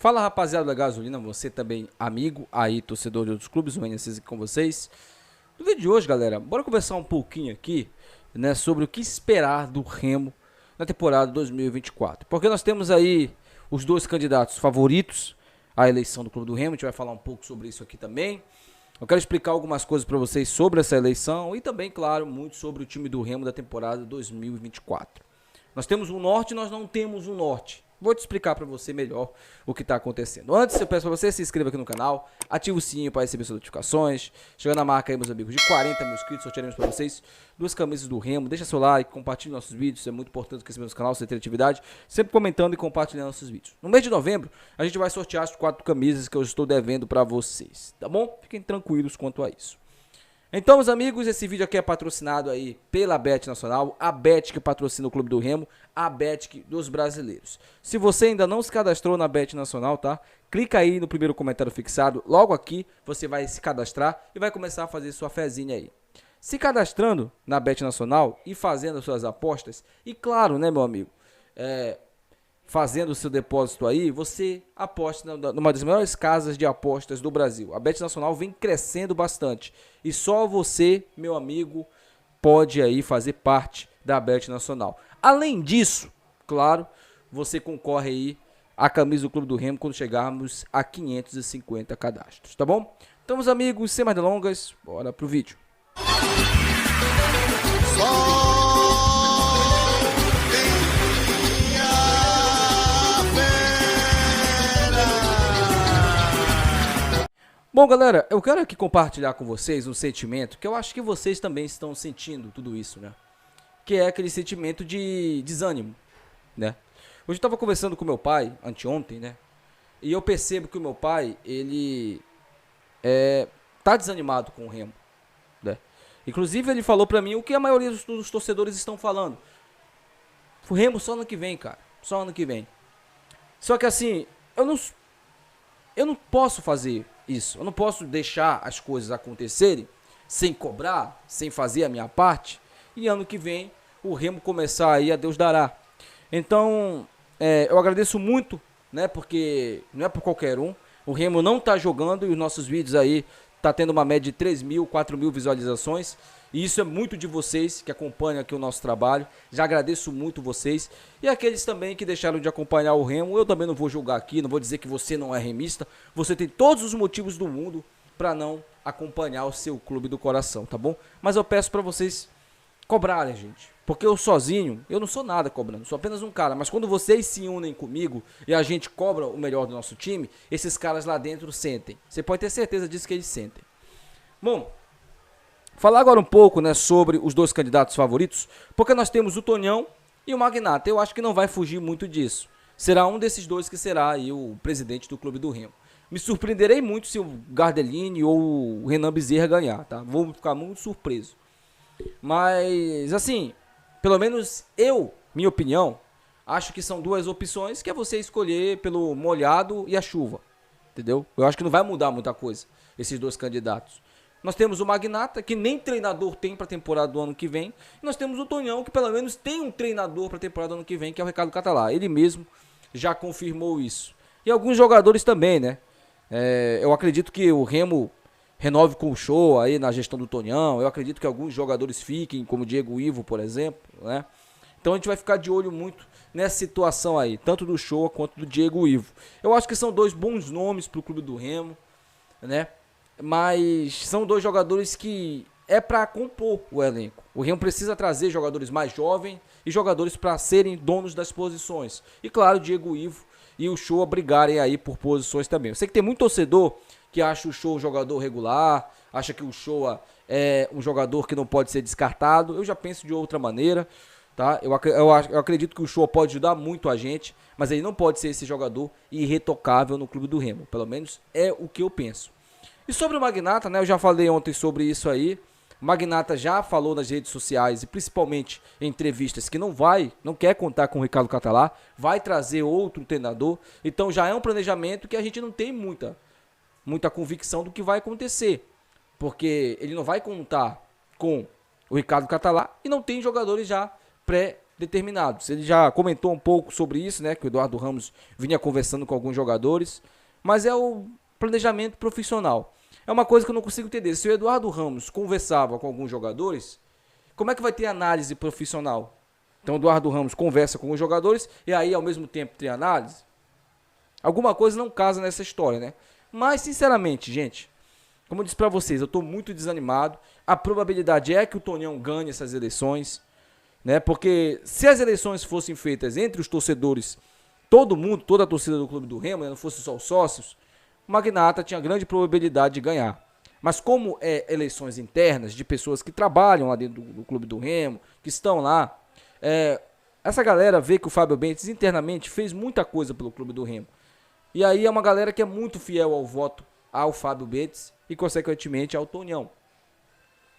Fala, rapaziada da Gasolina, você também amigo aí, torcedor de outros clubes, o NSS aqui com vocês. No vídeo de hoje, galera, bora conversar um pouquinho aqui, né, sobre o que esperar do Remo na temporada 2024. Porque nós temos aí os dois candidatos favoritos à eleição do Clube do Remo, a gente vai falar um pouco sobre isso aqui também. Eu quero explicar algumas coisas para vocês sobre essa eleição e também, claro, muito sobre o time do Remo da temporada 2024. Nós temos um norte e nós não temos um norte. Vou te explicar para você melhor o que está acontecendo. Antes, eu peço para você se inscreva aqui no canal, ative o sininho para receber suas notificações. Chegando a marca aí, meus amigos, de 40 mil inscritos, sortearemos para vocês duas camisas do Remo. Deixa seu like, compartilhe nossos vídeos, é muito importante crescer nosso canal, você ter atividade, sempre comentando e compartilhando nossos vídeos. No mês de novembro, a gente vai sortear as 4 camisas que eu estou devendo para vocês, tá bom? Fiquem tranquilos quanto a isso. Então, meus amigos, esse vídeo aqui é patrocinado aí pela Bet Nacional, a Bet que patrocina o Clube do Remo, a Bet dos brasileiros. Se você ainda não se cadastrou na Bet Nacional, tá? Clica aí no primeiro comentário fixado, logo aqui você vai se cadastrar e vai começar a fazer sua fezinha aí. Se cadastrando na Bet Nacional e fazendo as suas apostas, e claro, né, meu amigo, fazendo o seu depósito aí, você aposta numa das melhores casas de apostas do Brasil. A Bet Nacional vem crescendo bastante e só você, meu amigo, pode aí fazer parte da Bet Nacional. Além disso, claro, você concorre aí à camisa do Clube do Remo quando chegarmos a 550 cadastros, tá bom? Então, meus amigos, sem mais delongas, bora pro vídeo. Bom, galera, eu quero aqui compartilhar com vocês um sentimento que eu acho que vocês também estão sentindo tudo isso, né? Que é aquele sentimento de desânimo, né? Hoje eu estava conversando com meu pai, anteontem, né? E eu percebo que o meu pai, ele tá desanimado com o Remo, né? Inclusive, ele falou pra mim o que a maioria dos torcedores estão falando. O Remo só ano que vem, cara. Só ano que vem. Só que assim, eu não posso fazer isso. Eu não posso deixar as coisas acontecerem sem cobrar, sem fazer a minha parte. E ano que vem o Remo começar aí a Deus dará. Então, eu agradeço muito, né? Porque não é por qualquer um. O Remo não tá jogando e os nossos vídeos aí tá tendo uma média de 3 mil, 4 mil visualizações. E isso é muito de vocês que acompanham aqui o nosso trabalho. Já agradeço muito vocês. E aqueles também que deixaram de acompanhar o Remo, eu também não vou julgar aqui, não vou dizer que você não é remista. Você tem todos os motivos do mundo para não acompanhar o seu clube do coração, tá bom? Mas eu peço para vocês cobrarem, gente. Porque eu sozinho, eu não sou nada cobrando, sou apenas um cara. Mas quando vocês se unem comigo e a gente cobra o melhor do nosso time, esses caras lá dentro sentem. Você pode ter certeza disso que eles sentem. Bom, falar agora um pouco, né, sobre os dois candidatos favoritos, porque nós temos o Tonhão e o Magnata. Eu acho que não vai fugir muito disso. Será um desses dois que será aí o presidente do Clube do Remo. Me surpreenderei muito se o Gardelini ou o Renan Bezerra ganhar, tá? Vou ficar muito surpreso. Mas, assim, pelo menos minha opinião, acho que são duas opções que é você escolher pelo molhado e a chuva, entendeu? Eu acho que não vai mudar muita coisa, esses dois candidatos. Nós temos o Magnata, que nem treinador tem para a temporada do ano que vem. E nós temos o Tonhão, que pelo menos tem um treinador para a temporada do ano que vem, que é o Ricardo Catalá. Ele mesmo já confirmou isso. E alguns jogadores também, né? Eu acredito que o Remo renove com o Show aí na gestão do Tonhão. Eu acredito que alguns jogadores fiquem, como o Diego Ivo, por exemplo, né? Então a gente vai ficar de olho muito nessa situação aí, tanto do Show quanto do Diego Ivo. Eu acho que são dois bons nomes para o Clube do Remo, né? Mas são dois jogadores que é para compor o elenco. O Remo precisa trazer jogadores mais jovens e jogadores para serem donos das posições. E claro, o Diego Ivo e o Show brigarem aí por posições também. Eu sei que tem muito torcedor que acha o Show um jogador regular, acha que o Show é um jogador que não pode ser descartado. Eu já penso de outra maneira, tá? Eu acredito que o Show pode ajudar muito a gente, mas ele não pode ser esse jogador irretocável no Clube do Remo. Pelo menos é o que eu penso. E sobre o Magnata, né, eu já falei ontem sobre isso aí. O Magnata já falou nas redes sociais e principalmente em entrevistas que não quer contar com o Ricardo Catalá, vai trazer outro treinador. Então já é um planejamento que a gente não tem muita convicção do que vai acontecer. Porque ele não vai contar com o Ricardo Catalá e não tem jogadores já determinados. Ele já comentou um pouco sobre isso, né? Que o Eduardo Ramos vinha conversando com alguns jogadores. Mas é o planejamento profissional. É uma coisa que eu não consigo entender. Se o Eduardo Ramos conversava com alguns jogadores, como é que vai ter análise profissional? Então o Eduardo Ramos conversa com os jogadores e aí ao mesmo tempo tem análise? Alguma coisa não casa nessa história, né? Mas, sinceramente, gente, como eu disse pra vocês, eu tô muito desanimado. A probabilidade é que o Tonhão ganhe essas eleições, né? Porque se as eleições fossem feitas entre os torcedores, todo mundo, toda a torcida do Clube do Remo, né, não fosse só os sócios, o Magnata tinha grande probabilidade de ganhar. Mas como é eleições internas de pessoas que trabalham lá dentro do Clube do Remo, que estão lá, essa galera vê que o Fábio Bentes internamente fez muita coisa pelo Clube do Remo. E aí é uma galera que é muito fiel ao voto ao Fábio Bentes e, consequentemente, ao Tonhão.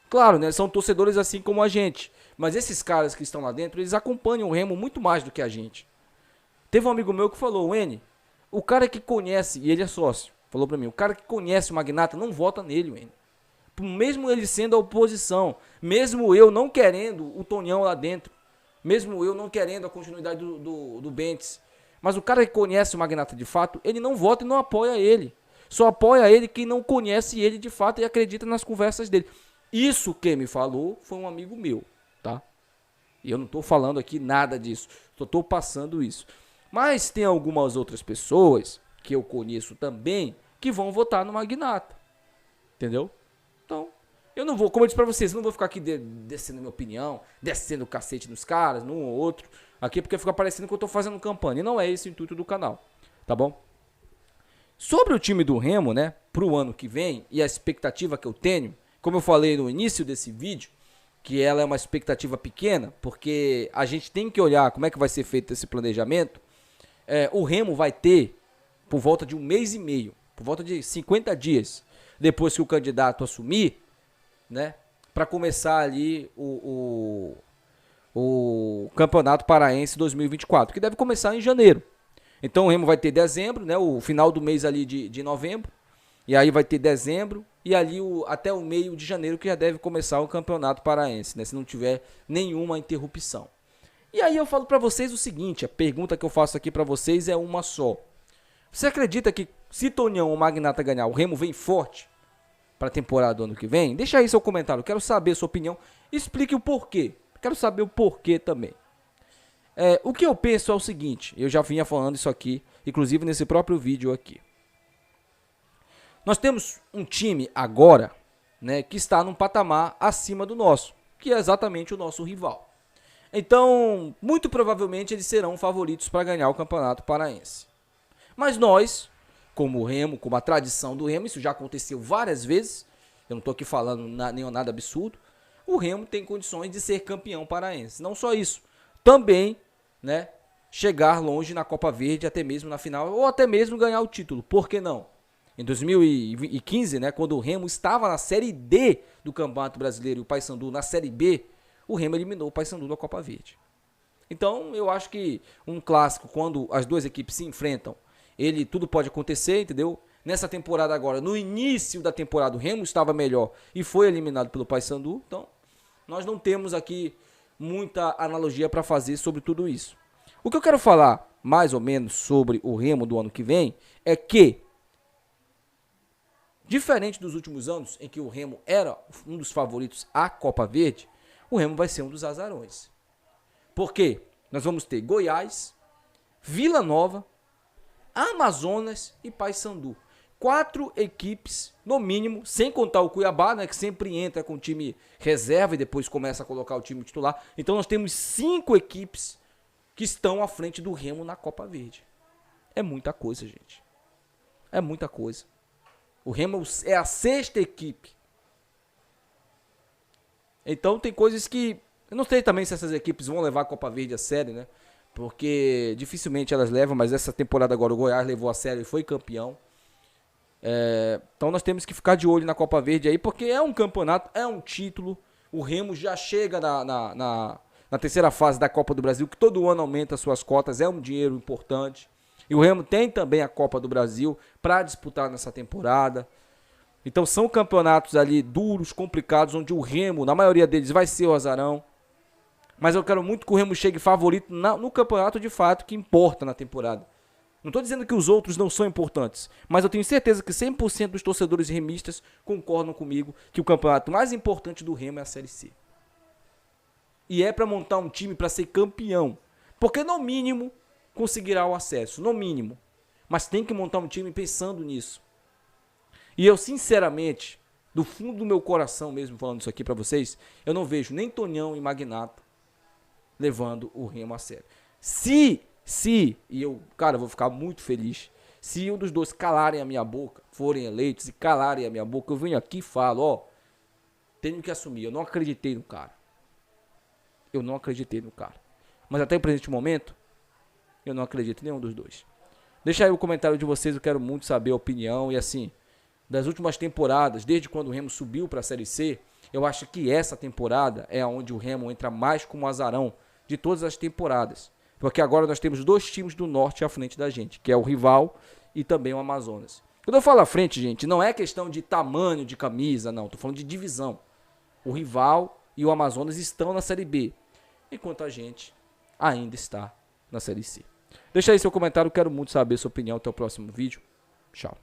Claro, né? São torcedores assim como a gente. Mas esses caras que estão lá dentro, eles acompanham o Remo muito mais do que a gente. Teve um amigo meu que falou, N, o cara que conhece, e ele é sócio, falou pra mim, o cara que conhece o Magnata não vota nele, N. Mesmo ele sendo a oposição, mesmo eu não querendo o Tonhão lá dentro, mesmo eu não querendo a continuidade do Bentes, mas o cara que conhece o Magnata de fato, ele não vota e não apoia ele. Só apoia ele quem não conhece ele de fato e acredita nas conversas dele. Isso quem me falou foi um amigo meu, tá? E eu não tô falando aqui nada disso, só tô passando isso. Mas tem algumas outras pessoas que eu conheço também que vão votar no Magnata. Entendeu? Então, eu não vou, como eu disse pra vocês, eu não vou ficar aqui descendo minha opinião, descendo o cacete nos caras, num ou outro, aqui porque fica parecendo que eu tô fazendo campanha. E não é esse o intuito do canal, tá bom? Sobre o time do Remo, né, pro ano que vem, e a expectativa que eu tenho, como eu falei no início desse vídeo, que ela é uma expectativa pequena, porque a gente tem que olhar como é que vai ser feito esse planejamento. O Remo vai ter, por volta de 1 mês e meio, por volta de 50 dias, depois que o candidato assumir, né, para começar ali o Campeonato Paraense 2024, que deve começar em janeiro. Então o Remo vai ter dezembro, né, o final do mês ali de novembro, e aí vai ter dezembro, e ali até o meio de janeiro que já deve começar o Campeonato Paraense, né, se não tiver nenhuma interrupção. E aí eu falo para vocês o seguinte, a pergunta que eu faço aqui para vocês é uma só. Você acredita que se Tonhão ou Magnata ganhar, o Remo vem forte para a temporada do ano que vem? Deixa aí seu comentário, quero saber a sua opinião, explique o porquê, quero saber o porquê também. O que eu penso é o seguinte, eu já vinha falando isso aqui, inclusive nesse próprio vídeo aqui. Nós temos um time agora, né, que está num patamar acima do nosso, que é exatamente o nosso rival. Então, muito provavelmente eles serão favoritos para ganhar o Campeonato Paraense. Mas nós, como o Remo, como a tradição do Remo, isso já aconteceu várias vezes, eu não estou aqui falando nada absurdo, o Remo tem condições de ser campeão paraense. Não só isso, também, né, chegar longe na Copa Verde, até mesmo na final, ou até mesmo ganhar o título. Por que não? Em 2015, né, quando o Remo estava na Série D do Campeonato Brasileiro e o Paysandu na Série B, o Remo eliminou o Paysandu da Copa Verde. Então, eu acho que um clássico, quando as duas equipes se enfrentam, tudo pode acontecer, entendeu? Nessa temporada agora, no início da temporada, o Remo estava melhor e foi eliminado pelo Paysandu. Então, nós não temos aqui muita analogia para fazer sobre tudo isso. O que eu quero falar, mais ou menos, sobre o Remo do ano que vem, é que, diferente dos últimos anos, em que o Remo era um dos favoritos à Copa Verde, o Remo vai ser um dos azarões. Por quê? Nós vamos ter Goiás, Vila Nova, Amazonas e Paysandu. 4 equipes, no mínimo, sem contar o Cuiabá, né, que sempre entra com o time reserva e depois começa a colocar o time titular. Então nós temos 5 equipes que estão à frente do Remo na Copa Verde. É muita coisa, gente. É muita coisa. O Remo é a 6ª equipe. Então tem coisas que... Eu não sei também se essas equipes vão levar a Copa Verde a sério, né? Porque dificilmente elas levam, mas essa temporada agora o Goiás levou a sério e foi campeão. Então nós temos que ficar de olho na Copa Verde aí, porque é um campeonato, é um título. O Remo já chega na terceira fase da Copa do Brasil, que todo ano aumenta suas cotas, é um dinheiro importante. E o Remo tem também a Copa do Brasil para disputar nessa temporada. Então são campeonatos ali duros, complicados, onde o Remo, na maioria deles, vai ser o azarão. Mas eu quero muito que o Remo chegue favorito no campeonato de fato que importa na temporada. Não estou dizendo que os outros não são importantes, mas eu tenho certeza que 100% dos torcedores remistas concordam comigo que o campeonato mais importante do Remo é a Série C. E é para montar um time para ser campeão. Porque no mínimo conseguirá o acesso, no mínimo. Mas tem que montar um time pensando nisso. E eu sinceramente, do fundo do meu coração mesmo falando isso aqui para vocês, eu não vejo nem Tonhão e Magnato levando o Remo a sério. E eu, cara, vou ficar muito feliz, se um dos dois calarem a minha boca, forem eleitos e calarem a minha boca, eu venho aqui e falo, ó, tenho que assumir, eu não acreditei no cara. Eu não acreditei no cara. Mas até o presente momento, eu não acredito em nenhum dos dois. Deixa aí o comentário de vocês, eu quero muito saber a opinião. E assim, das últimas temporadas, desde quando o Remo subiu para a Série C, eu acho que essa temporada é onde o Remo entra mais como azarão de todas as temporadas. Porque agora nós temos dois times do Norte à frente da gente, que é o Rival e também o Amazonas. Quando eu falo à frente, gente, não é questão de tamanho de camisa, não. Estou falando de divisão. O Rival e o Amazonas estão na Série B, enquanto a gente ainda está na Série C. Deixa aí seu comentário, quero muito saber sua opinião. Até o próximo vídeo. Tchau.